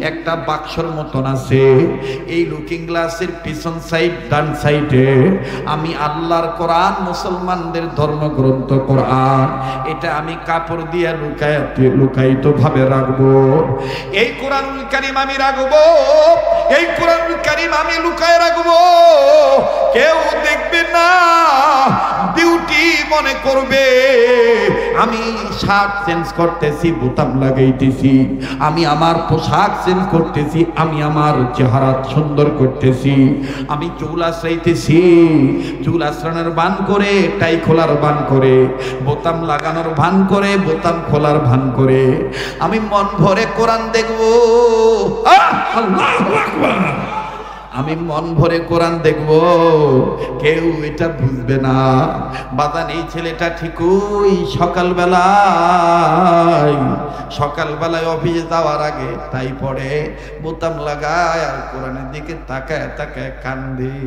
একটা বাক্সর মতন আছে, এই লুকিং গ্লাসের পিছন সাইড ডান সাইডে আমি আল্লাহর কোরআন, মুসলমানদের ধর্মগ্রন্থ কোরআন, এটা আমি কাপড় দিয়ে লুকায়িত ভাবে রাখবো। এই কোরআনুল কারীম আমি রাখবো, এই কোরআনুল কারীম আমি লুকায় রাখবো, কেউ দেখবে না, ডিউটি মনে করবে আমি শার্ট চেঞ্জ করতেছি, বোতাম লাগাইতেছি, আমি আমার পোশাক চেঞ্জ করতেছি, আমি আমার চেহারা সুন্দর করতেছি, আমি চুল আশ্রাইতেছি, চুল আশ্রানোর ভান করে, টাই খোলার ভান করে, বোতাম লাগানোর ভান করে, বোতাম খোলার ভান করে আমি মন ভরে কোরআন দেখবো। আল্লাহু আকবার, আমি মন ভরে কোরআন দেখব, কেউ এটা বুঝবে না। বাদান এই ছেলেটা ঠিকই সকালবেলায় অফিসে যাওয়ার আগে তাই পড়ে, বোতাম লাগায় আর কোরআনের দিকে তাকায় তাকায় কান্দে,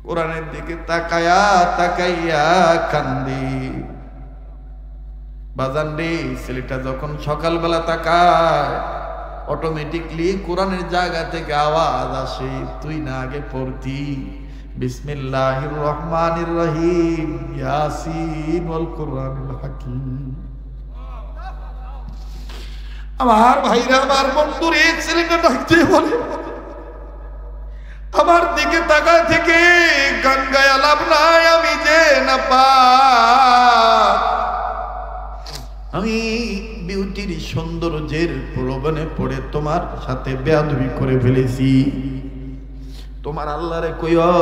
কোরআনের দিকে তাকায়া তাকাইয়া কান্দে। বাজান রে, ছেলেটা যখন সকালবেলা তাকায়, অটোমেটিকলি কোরআনের জায়গা থেকে আওয়াজ আসে, তুই না আগে পড়তি বিসমিল্লাহির রহমানির রহিম, ইয়াসিন ওয়াল কুরআনিল হাকিম। আমার ভাইরা, আমার বন্ধুরে, ছেলেটা ডাকতে বলে, আমার দিকে তাকায় থেকে গান গায়া লাভ নাই, আমি যে না আমি বিউটির সৌন্দর্যের প্রলোভনে পড়ে তোমার সাথে বেয়াদবি করে ফেলেছি, তোমার আল্লাহরে কইও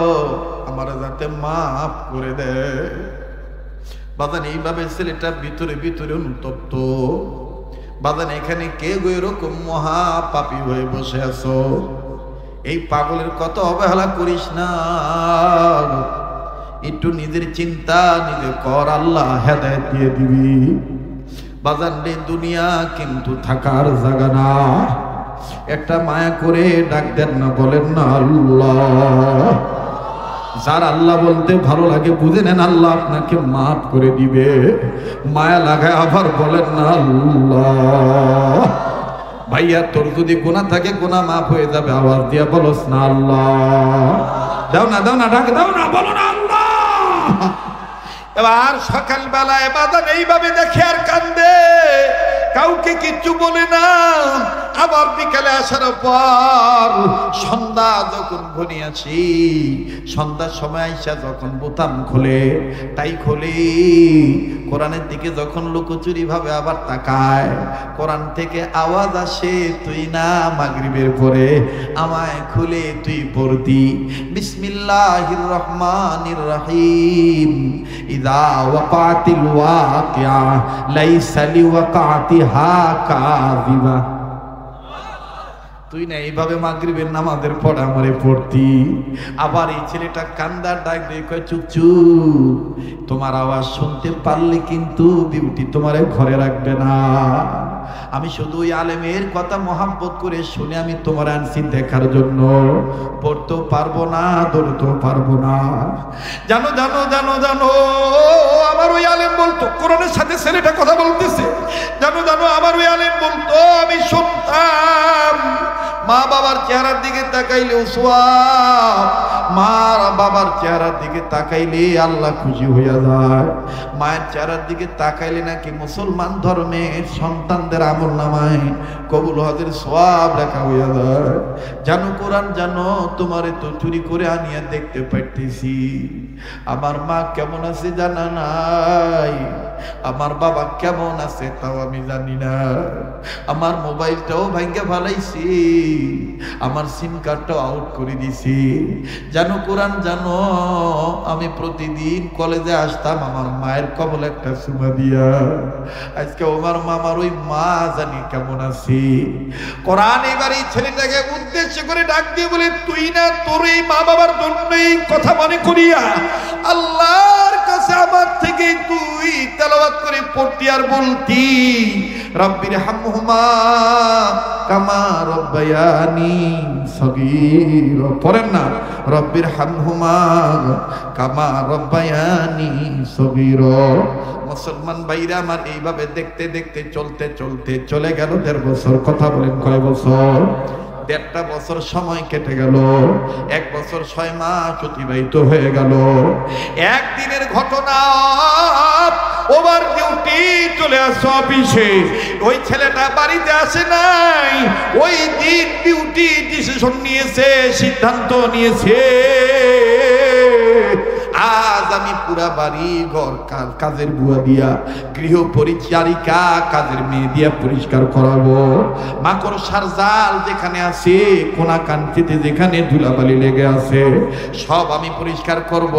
আমার যাতে মাফ করে দেয়। বাদান এইভাবে ছেলেটা ভিতরে ভিতরে অনুতপ্ত। বাদান এখানে কে গো এরকম মহা পাপী হয়ে বসে আছো? এই পাগলের কত অবহেলা করিস না, একটু নিজের চিন্তা নিজে কর, আল্লাহ হেদায়েত দিয়ে দিবি। বাজান রে, দুনিয়া কিন্তু থাকার জায়গা না, একটা মায়া করে ডাক দেন না, বলেন না আল্লাহ। যার আল্লাহ বলতে ভালো লাগে বুঝে নেন, আল্লাহ আপনাকে মাফ করে দিবে। মায়া লাগায় আবার বলেন না আল্লাহ। ভাইয়া, তোর যদি গুনাহ থাকে গুনাহ মাফ হয়ে যাবে, আওয়াজ দিয়া বলস না আল্লাহ। দাও না, ডাক দাও না, বলো না আল্লাহ। এবার সকালবেলায় বাজান এইভাবে দেখে আর কান্দে, কাউকে কিচ্ছু বলে না। আবার বিকালে আসার পর সন্ধ্যা যখন ঘনিয়েছি, সন্ধ্যার সময় আইসা যখন বোতাম খোলে, তাই খোলে কোরআনের দিকে যখন লুকোচুরি ভাবে আবার তাকায়, কোরআন থেকে আওয়াজ আসে, তুই না মাগরিবের পরে আমায় খুলে তুই পড়তি বিসমিল্লাহির রহমানির রহিম, ইযা ওয়াকাতিল ওয়াকিয়া লাইসা লিওয়াকাতিহা কাযিবা। তুই না এইভাবে মাগরিবের নামাজের পড়া আমারে পড়তি। আবার এই ছেলেটা কান্দার ডাক দিয়ে কয়, চুপ চুপ, তোমার আওয়াজ শুনতে পারলে কিন্তু বিউটি তোমারে ঘরে রাখবে না। আমি শুধু ওই আলেমের কথা মহাব্বত করে শুনে আমি তোমার আনছি দেখার জন্য, পড়তেও পারবো না, দৌড়তেও পারবো না। জানো জানো জানো জানো আমার ওই আলেম বলতো, কোরআনের সাথে ছেলেটা কথা বলতেছে, জানো জানো আমার ওই আলেম বলতো, আমি শুনতাম মা বাবার চেহারার দিকে তাকাইলে সওয়াব, মা বাবার চেহারার দিকে তাকাইলে আল্লাহ খুশি হইয়া যায়, মায়ের চেহারার দিকে তাকাইলে নাকি মুসলমান ধর্মের সন্তানদের আমল নামায় কবুল হজের সওয়াব লেখা হইয়া যায়। জানো কোরআন জানো, তোমারে তো চুরি করে আনিয়া দেখতে পাইতেছি। আমার মা কেমন আছে জানা নাই, আমার বাবা কেমন আছে তাও আমি জানি না, আমার মোবাইলটাও ভাঙ্গে ফেলাইছি, আমার সিম কার্ডটাও আউট করে দিছি। জানো কোরআন জানো, আমি প্রতিদিন কলেজে আসতাম আমার মায়ের কবল একটা চুমা দিয়া, আজকে আমার মামার ওই মা জানি কেমন আছে। কোরআন এবার এই ছেলেটাকে উদ্দেশ্য করে ডাক দিয়ে বলে, তুই না তোর এই মা বাবার জন্যই কথা মনে করিয়া আল্লাহর কাছে আমার থেকে তুই তেলাওয়াত করে পড়তি আর বলতি, রব্বির হামহুমা কামা রব্বায়ানি সগীর। পড়েন না, রব্বির হামহুমা কামা রব্বায়ানি সগীর। মুসলমান ভাইরা আমার এইভাবে দেখতে দেখতে চলতে চলতে চলে গেল 1.5 বছর। কথা বলেন কয় বছর? 1.5 বছর সময় কেটে গেল, 1 বছর 6 মাস অতিবাহিত হয়ে গেল। একদিনের ঘটনা, ওভার ডিউটি চলে আসছে অফিসে, ওই ছেলেটা বাড়িতে আসে নাই। ওই দিন ডিউটি ডিসিশন নিয়েছে, সিদ্ধান্ত নিয়েছে, আজ আমি পুরা বাড়ি ঘর কাজের বুয়া দিয়া, গৃহ পরিচারিকা কাজের মেয়ে দিয়া পরিষ্কার করাবো। মাকড়সার জাল যেখানে আছে, কোনা কান্তিতে যেখানে ধুলাবালি লেগে আছে, সব আমি পরিষ্কার করব,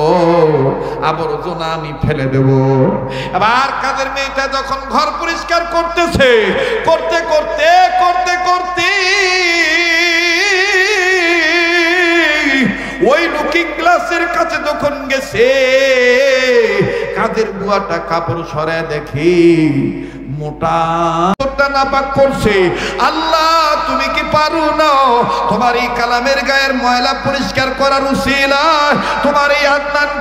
আবর্জনা আমি ফেলে দেব। আবার কাজের মেয়েটা যখন ঘর পরিষ্কার করতেছে, করতে করতে করতে করতে ওই লুকিং গ্লাসের কাছে যখন গেছে, কাদের বুয়াটা কাপড় সরায় দেখি মোটা নাপাক করছে। আল্লাহ তুমি কি পারো না তোমার এই কালামের গায়ের ময়লা পরিষ্কার করার উসিলায় তোমার এই আদনান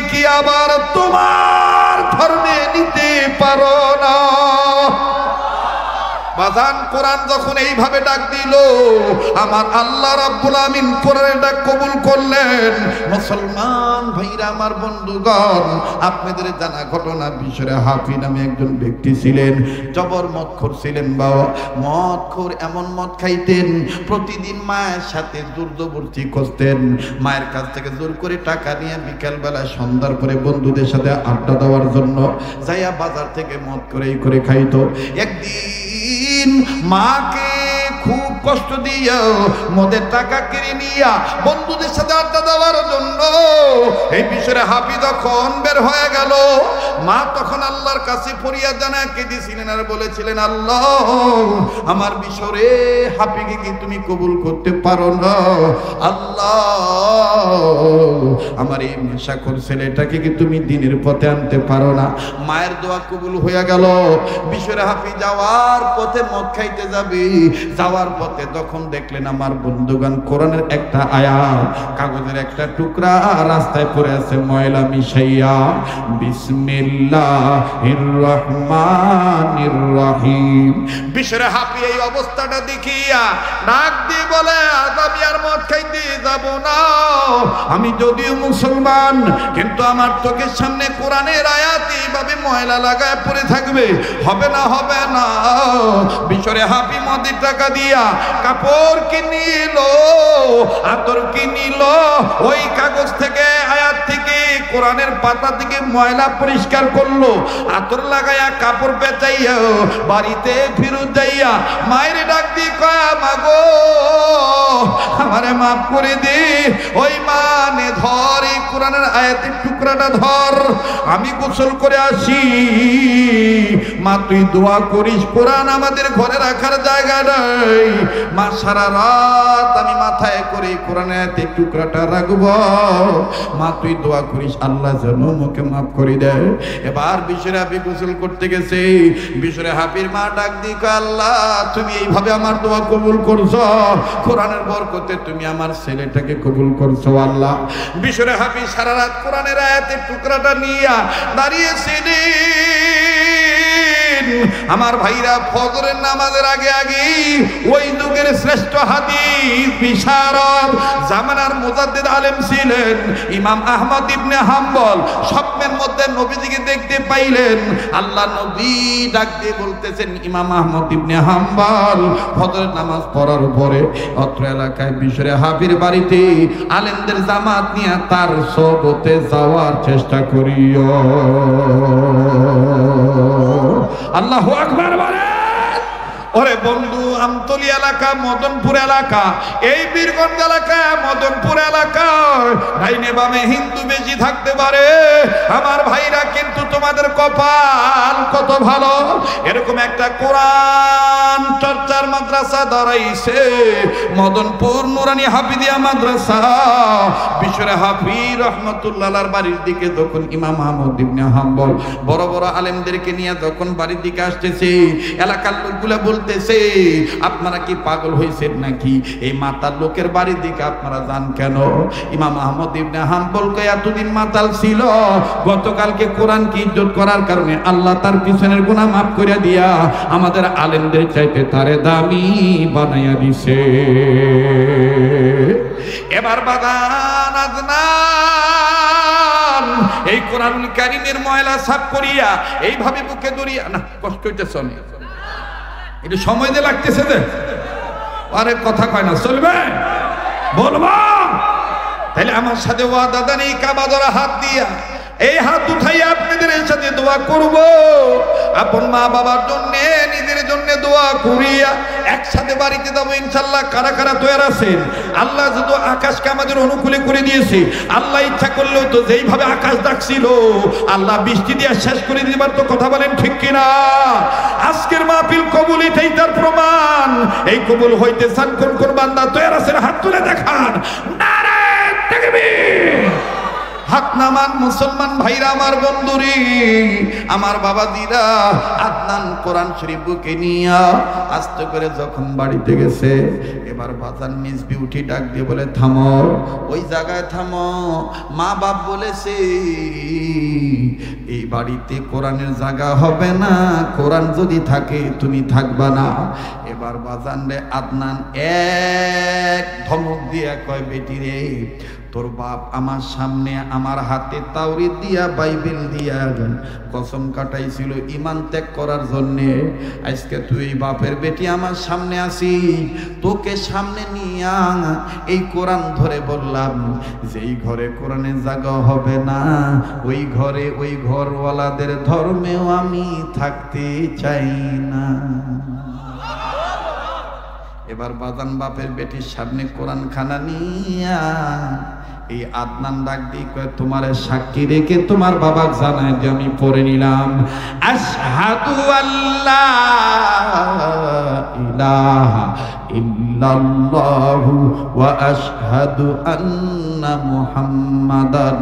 কি আবার তোমার ধর্মে নিতে পারো না? বাজান কোরআন যখন এইভাবে ডাক দিল, আমার আল্লাহ রাব্বুল আমিন কোরআনের ডাক কবুল করলেন। মুসলমান ভাইরা আমার বন্ধুগণ, আপনাদের জানা ঘটনা, বিশরে হাফি নামে একজন ব্যক্তি ছিলেন, জবর মদখোর ছিলেন। বাবা মদখোর, এমন মদ খাইতেন প্রতিদিন মায়ের সাথে জোরজবরদস্তি করতেন, মায়ের কাছ থেকে জোর করে টাকা নিয়ে বিকালবেলা সন্ধ্যার পরে বন্ধুদের সাথে আড্ডা দেওয়ার জন্য যাইয়া বাজার থেকে মদ করে খাইতো। একদিন মাকে খুব কষ্ট দিয়া মদের টাকা কিনে নিয়া বন্ধুদের সাথে আড্ডা দেওয়ার জন্য এই বিষয়ে হাফি যখন বের হয়ে গেল, মা তখন আল্লাহর কাছে ফরিয়াদ জানায় কেঁদেছিলেন আর বলেছিলেন, আল্লাহ আমার বিষয়ে হাফিকে কি তুমি কবুল করতে পারো না? আল্লাহ আমার এই নেশাখোর ছেলেটাকে কি তুমি দিনের পথে আনতে পারো না? মায়ের দোয়া কবুল হয়ে গেল। বিষয়ে হাফি যাওয়ার পথে মদ খাইতে যাবে, যাওয়ার যাওয়ার পথে যখন দেখলেন আমার বন্ধুগণ কোরআনের একটা আয়াত কাগজের একটা টুকরা রাস্তায় পড়ে আছে ময়লা মিশাইয়া বিসমিল্লাহির রহমানির রহিম। বিশরে হাফি এই অবস্থাটা দেখিয়া ডাক দিয়ে বলে আজ আমি আর মদ খাইতে যাব না। আমি যদিও মুসলমান কিন্তু আমার চোখের সামনে কোরআনের আয়াত এইভাবে ময়লা লাগায় পড়ে থাকবে, হবে না হবে না। বিশরে হাফি মদের টাকা দিয়া কাপড় কিনিল, আতর কিনিল, ওই কাগজ থেকে আয়াত থেকে কোরআনের পাতা থেকে ময়লা পরিষ্কার করলো, আতর লাগাইয়া কাপড় বেচাইয়া বাড়িতে ফিরত যাইয়া মায়ের ডাক দিয়ে কয়া মাগো আমারে মাফ করে দে। ওই মানে ধর এই কোরআনের আয়াতের টুকরাটা ধর, আমি গোসল করে আসি। মা তুই দোয়া করিস, কোরআন আমাদের ঘরে রাখার জায়গা নাই। মা সারা রাত আমি মাথায় করে কোরআনের আয়াতের টুকরাটা রাখবো। মা তুই দোয়া করিস আল্লাহ যেন মুখে মাফ করে দেয়। এবার বিশরে হাফি গোসল করতে গেছে। বিশরে হাফির মা ডাক দিয়ে কয় আল্লাহ তুমি এইভাবে আমার দোয়া কবুল করছো, কোরআনের বরকতে তুমি আমার ছেলেটাকে কবুল করছো আল্লাহ। বিশরে হাফি সারা রাত কোরআনের আয়াতের টুকরাটা নিয়ে দাঁড়িয়েছিলেন। আমার ভাইরা ফজরের নামাজের আগে আগে ওই যুগের শ্রেষ্ঠ হাদিস বিশারদ জামানার মুজাদ্দিদ আলেম ছিলেন ইমাম আহমদ ইবনে হাম্বল স্বপ্নের মধ্যে নবীজিকে দেখতে পাইলেন। আল্লাহ নবী ডাক দিয়ে বলতেছেন ইমাম আহমদ ইবনে হাম্বল ফজরের নামাজ পড়ার পরে অত্র এলাকায় বিশরে হাফির বাড়িতে আলেমদের জামাত নিয়ে তার সোবতে যাওয়ার চেষ্টা করিও। আল্লাহু আকবার বলে। ওরে বন্ধু আমতলী এলাকা মদনপুর এলাকা এই বীরগঞ্জ এলাকা মদনপুর এলাকা ডাইনে বামে হিন্দু বেশি থাকতে পারে আমার ভাইরা, কিন্তু তোমাদের কপাল কত ভালো এরকম একটা কোরআন চর্চার মাদ্রাসা দাঁড়াইছে মদনপুর নুরানি হাফিজিয়া মাদ্রাসা। বিশরে হাফি রহমতুল্লাহর বাড়ির দিকে যখন ইমাম আহমদ ইবনে হাম্বল বড় বড় আলেমদেরকে নিয়ে যখন বাড়ির দিকে আসতেছে এলাকার লোকগুলা বলতেছে আপনারা কি পাগল হয়েছেন নাকি, এই মাতাল লোকের বাড়ির দিকে আপনারা যান কেন? ইমাম আহমদ ইবনে হাম্বলকে এতদিন মাতাল ছিল, গতকালকে কোরআনকে ইজ্জত করার কারণে আল্লাহ তার পিছনের গুনাহ মাফ করে দিয়া আমাদের আলেমদের চাইতে তারে দামি বানাইয়া দিছে। এবার বাদান আদনান এই কোরআনুল কারীমের ময়লা সাফ করিয়া এইভাবে বুকে দড়িয়া না কষ্ট হইতেছে না, একটু সময় দিয়ে লাগতেছে যে আরে কথা কয় না চলবে বলবো। তাহলে আমার সাথে ওয়াদা দেন এই কাবা ধরা হাত দিয়া এই হাত উঠাইয়া আপনাদের সাথে দোয়া করব, আপন মা বাবার জন্য নিজের জন্য দোয়া করিয়া একসাথে বাড়িতে যাবো ইনশাল্লাহ। কারা কারা তৈরি আছেন? আল্লাহ যদি আকাশকে আমাদের অনুকূলে করে দিয়েছে, আল্লাহ ইচ্ছা করলেও তো যেইভাবে আকাশ ডাকছিল আল্লাহ বৃষ্টি দিয়ে শেষ করে দিবার তো কথা বলেন ঠিক কিনা? আজকের মাহফিল কবুল, এটাই তার প্রমাণ। এই কবুল হইতে চান কোন কোন বান্দা তৈরি আছেন হাত তুলে দেখান। নারে তাকবীর। হাত নামান মুসলমান ভাইরা আমার বন্ধুরি আমার বাবা দিরা আদনান কোরআন শরীফ বুকে নিয়া আস্তে করে যখন বাড়িতে গেছে এবার বাজার মিসবি উঠি ডাক দিয়ে বলে থামো, ওই জায়গায় থামো, মা বাপ বলেছে এই বাড়িতে কোরআনের জায়গা হবে না, কোরআন যদি থাকে তুমি থাকবা না। এবার বাজান রে আদনান এক ধমক দিয়া কয় বেটি রে তোর বাপ আমার সামনে আমার হাতে তাওরীত দিয়া বাইবেল দিয়া কসম কাটাইছিল ঈমান ত্যাগ করার জন্য। আজকে তুই বাপের বেটি আমার সামনে আসিস, তোকে সামনে নিয়া এই কোরআন ধরে বললাম যেই ঘরে কোরআনের জায়গা হবে না ওই ঘরে ওই ঘরওয়ালাদের ধর্মেও আমি থাকতে চাই না। এবার বাজান বাপের বেটির সামনে কোরআন খানা নিয়া এই আদনান ডাক দিয়ে কয় তোমারে সাক্ষী রেখে তোমার বাবা জানায় যে আমি পড়ে নিলাম আশহাদু আল্লা ইলাহা ইল্লাল্লাহু ওয়া আশহাদু আন্না মুহাম্মাদান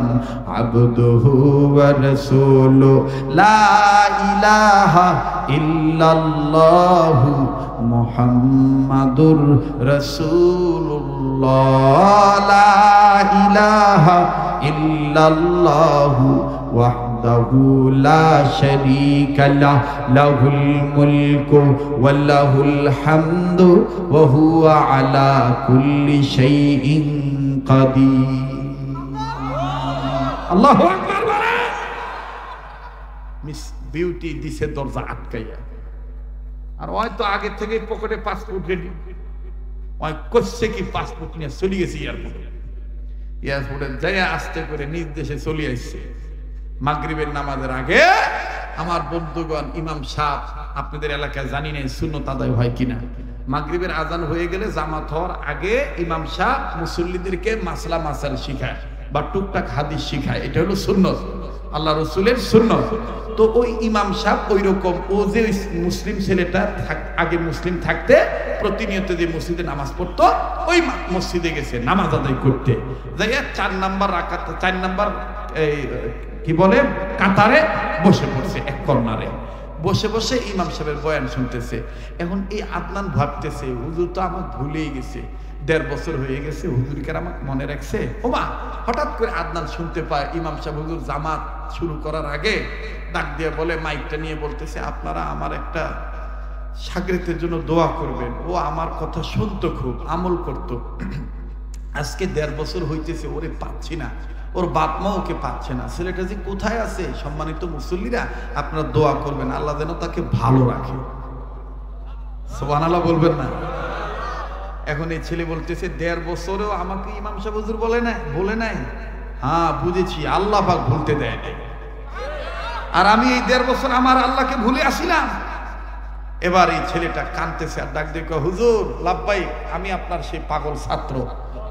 আবদুহু ওয়া রাসূলুহু লা ইলাহা ইল্লাল্লাহু মুহাম্মাদুর রাসূলুল্লাহ লা ইলাহা ইল্লাল্লাহু ওয়াহদাহু লা শারীকা লাহু লাহুল মুলকু ওয়া লাহুল হামদু ওয়া হুয়া আলা কুল্লি শাইইন কাদির। আল্লাহু আকবার বলে। মিস বিউটি দিছে দরজা আটকাইয়া, আর হয়তো আগে থেকে পকেটে পাসপোর্ট রেডি, ওই করছে কি পাসপোর্ট নিয়ে চলে গেছে এয়ারপোর্টে যাইয়া আস্তে করে নিজ দেশে চলে আসছে। মাগরিবের নামাজের আগে আমার বন্ধুগণ, ইমাম সাহেব আপনাদের এলাকায় জানি না সুন্নত আদায় হয় কিনা, মাগরিবের আজান হয়ে গেলে জামাত হওয়ার আগে ইমাম সাহেব মুসল্লিদেরকে মাসলা মাসাল শিখায় বা টুকটাক হাদিস শিখায়। এটা হলো সুন্নত, আল্লাহ রসুলের সুন্নত। তো ওই ইমাম সাহেব ওই রকম, ও যে মুসলিম ছেলেটা আগে মুসলিম থাকতে প্রতিনিয়ত যে মসজিদে নামাজ পড়তো, ওই মসজিদে গেছে নামাজ আদায় করতে। যাইয়া 4 নাম্বার রাকাত, 4 নাম্বার কি বলে কাতারে বসে পড়ছে, এক কর্নারে বসে বসে ইমাম সাহেবের বয়ান শুনতেছে। এখন এই আদনান ভাবতেছে, হুজুর তো আমার ভুলেই গেছে, 1.5 বছর হয়ে গেছে, হুজুরকে আমাকে মনে রাখছে। ওমা, হঠাৎ করে আদনান শুনতে পায় ইমাম সাহেব হুজুর জামাত শুরু করার আগে ডাক দিয়ে বলে, মাইকটা নিয়ে বলতেছে, আপনারা আমার একটা শাগির্দের জন্য দোয়া করবেন। ও আমার কথা শুনতো, খুব আমল করতো। আজকে 1.5 বছর হইতেছে, ওরে পাচ্ছি না, ওর বাপ মা ওকে পাচ্ছে না, ছেলেটা যে কোথায় আছে। সম্মানিত মুসল্লিরা, আপনারা দোয়া করবেন আল্লাহ যেন তাকে ভালো রাখে। সুবহানাল্লাহ বলবেন না? এখন এই ছেলে বলতেছে, 1.5 বছরেও আমাকে ইমাম সাহেব হুজুর বলে নাই। হ্যাঁ বুঝেছি, আল্লাহ পাক ভুলতে দেয় নাই, আর আমি এই 1.5 বছর আমার আল্লাহকে ভুলে আসিলাম। এবার এই ছেলেটা কাঁদতেছে আর ডাক দিয়ে, হুজুর লাব্বাইক, আমি আপনার সেই পাগল ছাত্র।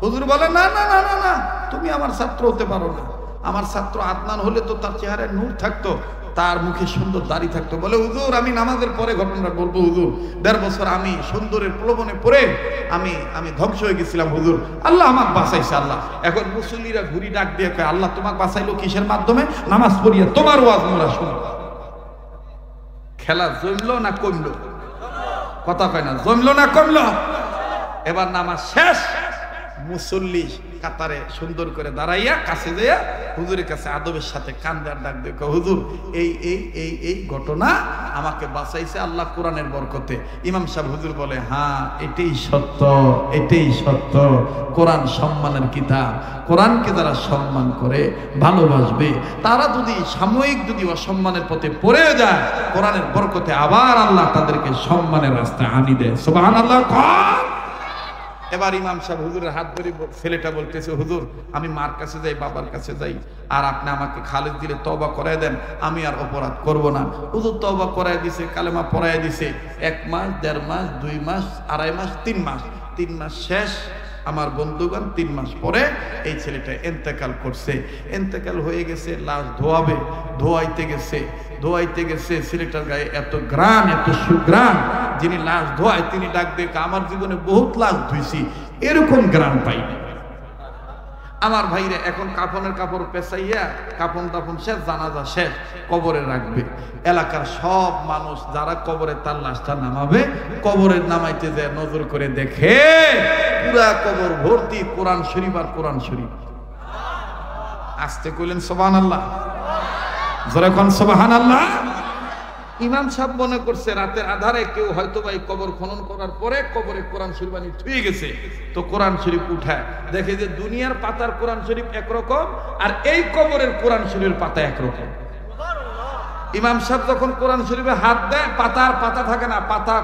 হুজুর বলে, না না না না না, তুমি আমার ছাত্র হতে পারো না। আমার ছাত্র আদনান হলে তো তার চেহারায় নূর থাকতো, তার মুখে সুন্দর দাড়ি থাকতো। বলে, হুজুর আমি নামাজের পরে ঘটনাটা বলবো। হুজুর 1.5 বছর আমি সুন্দরের প্রলোভনে পড়ে আমি ধ্বংস হয়ে গেছিলাম। হুজুর আল্লাহ আমাকে বাঁচাইছে। আল্লাহ এখন মুসল্লিরা ঘুরি ডাক দিয়ে কয়, আল্লাহ তোমাকে বাঁচাইলো কিসের মাধ্যমে? নামাজ পড়িয়া তোমার ওয়াজ মোরা শুনো। খেলা জমলো না কমলো? কথা কয় না, জমলো না কমলো? এবার নামাজ শেষ, মুসল্লি কাতারে সুন্দর করে দাঁড়াইয়া কাছে যাইয়া হুজুরের কাছে আদবের সাথে কান্দার ডাক দিয়ে, হুজুর এই ঘটনা আমাকে বাঁচাইছে আল্লাহ কোরআনের বরকতে। ইমাম সাহেব হুজুর বলে, হ্যাঁ এটাই সত্য, এটাই সত্য। কোরআন সম্মানের কিতাব, কোরআনকে যারা সম্মান করে ভালোবাসবে, তারা যদি সাময়িক যদি অসম্মানের পথে পড়ে যায়, কোরআনের বরকতে আবার আল্লাহ তাদেরকে সম্মানের রাস্তায় আনি দেয়। সুবহানাল্লাহ। এবার ইমাম সাহেব হুজুরের হাত ধরে ছেলেটা বলতেছে, হুজুর আমি মার কাছে যাই, বাবার কাছে যাই, আর আপনি আমাকে খালেদ দিলে তওবা করায় দেন, আমি আর অপরাধ করব না। হুজুর তওবা করায় দিছে, কালেমা পড়ায় দিছে। 1 মাস, 1.5 মাস, 2 মাস, 2.5 মাস, 3 মাস, 3 মাস শেষ। আমার বন্ধুগণ, 3 মাস পরে এই ছেলেটা ইন্তেকাল করছে। ইন্তেকাল হয়ে গেছে, লাশ ধোয়াবে, ধোয়াইতে গেছে ছেলেটার গায়ে এত ঘ্রাণ, এত সুঘ্রাণ। যিনি লাশ ধোয়ায় তিনি ডাক দিয়ে, আমার জীবনে বহুত লাশ ধুইছি, এরকম ঘ্রাণ পাইনি। আমার ভাইরা এখন কাফনের কাপড় পেঁচাইয়া কাফন দাফন শেষ, জানাজা শেষ, কবরে রাখবে। এলাকার সব মানুষ যারা কবরে তার লাশটা নামাবে, কবরের নামাইতে যায় নজর করে দেখে পুরা কবর ভর্তি কোরআন শরীফ আর কোরআন শরীফ। আস্তে কইলেন সুবহানাল্লাহ, জোরে কোন সুবহানাল্লাহ। ইমাম সাহেব মনে করছে রাতের আধারে কেউ হয়তো বা কবর খনন করার পরে কবরে কোরআন শরীফ আনি থুয়ে গেছে, তো কোরআন শরীফ উঠায় দেখে যে দুনিয়ার পাতার কোরআন শরীফ একরকম আর এই কবরের কোরআন শরীফের পাতা একরকম। ইমাম সাহেব যখন কোরআন শরীফে হাত দেয়, পাতা থাকে না, পাতা